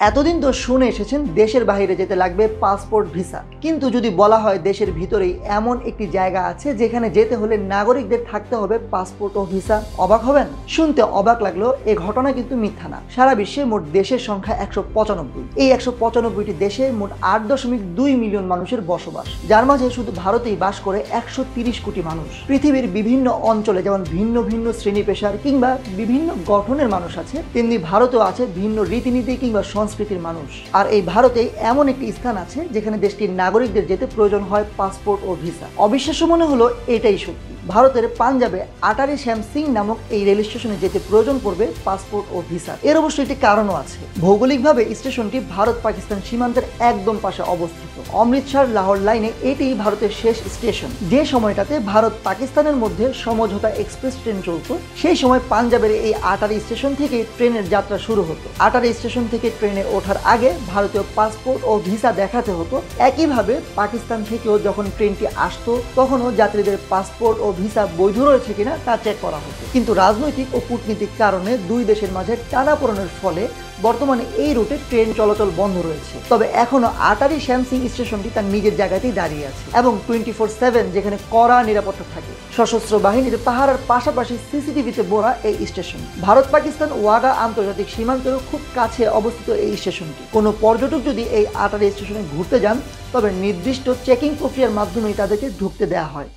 এতদিন তো শুনে এসেছেন দেশের বাইরে যেতে লাগবে পাসপোর্ট ভিসা, কিন্তু যদি বলা হয় দেশের ভিতরেই এমন একটি জায়গা আছে যেখানে যেতে হলে নাগরিকদের থাকতে হবে পাসপোর্ট ও ভিসা, অবাক হবেন। শুনতে অবাক লাগলেও এই ঘটনা কিন্তু মিথ্যা না। সারা বিশ্বে মোট দেশের সংখ্যা 195। এই 195টি দেশে মোট 8.2 মিলিয়ন মানুষের বসবাস, যার মাঝে শুধু ভারতেই বাস করে 130 কোটি মানুষ। পৃথিবীর বিভিন্ন অঞ্চলে যেমন ভিন্ন ভিন্ন শ্রেণী পেশার কিংবা বিভিন্ন গঠনের মানুষ আছে, তেমনি ভারতেও আছে ভিন্ন রীতিনীতি কিংবা সংস্কৃতির মানুষ। আর এই ভারতে এমন একটি স্থান আছে যেখানে দেশটির নাগরিকদের যেতে প্রয়োজন হয় পাসপোর্ট ও ভিসা। অবিশ্বাস্য মনে হলো এটাই সত্যি। ভারতের পাঞ্জাবে আটারি শ্যাম সিং নামক এই রেল স্টেশনে যেতে প্রয়োজন পড়বে পাসপোর্ট ও ভিসা। এর অবশ্যই একটি কারণও আছে। ভৌগোলিকভাবে স্টেশনটি ভারত পাকিস্তান সীমান্তের একদম পাশে অবস্থিত। অমৃতসর লাহোর লাইনে এটি ভারতের শেষ স্টেশন। যে সময়টাতে ভারত পাকিস্তানের মধ্যে সমঝোতা এক্সপ্রেস ট্রেন চলত, সেই সময় পাঞ্জাবের এই আটারি স্টেশন থেকে ট্রেনের যাত্রা শুরু হতো। আটারি স্টেশন থেকে ট্রেনে ওঠার আগে ভারতীয় পাসপোর্ট ও ভিসা দেখাতে হতো। একইভাবে পাকিস্তান থেকেও যখন ট্রেনটি আসতো তখনও যাত্রীদের পাসপোর্ট ও ভিসা বৈধ রয়েছে কিনা তা চেক করা হতো। কিন্তু রাজনৈতিক ও কূটনীতিক কারণে দুই দেশের মাঝে টানাপোড়েনের ফলে বর্তমানে এই রুটে ট্রেন চলাচল বন্ধ রয়েছে। তবে এখনো আটারি শ্যাম সিং স্টেশনটি তার নিজের জায়গাতেই দাঁড়িয়ে আছে এবং 24/7 যেখানে কড়া নিরাপত্তা থাকে। সশস্ত্র বাহিনীর পাহারার পাশাপাশি সিসিটিভিতে বোরা এই স্টেশন। ভারত পাকিস্তান ওয়াগা আন্তর্জাতিক সীমান্তের খুব কাছে অবস্থিত এই স্টেশনটি। কোনো পর্যটক যদি এই আটারি স্টেশনে ঘুরতে যান তবে নির্দিষ্ট চেকিং প্রক্রিয়ার মাধ্যমেই তাদেরকে ঢুকতে দেওয়া হয়।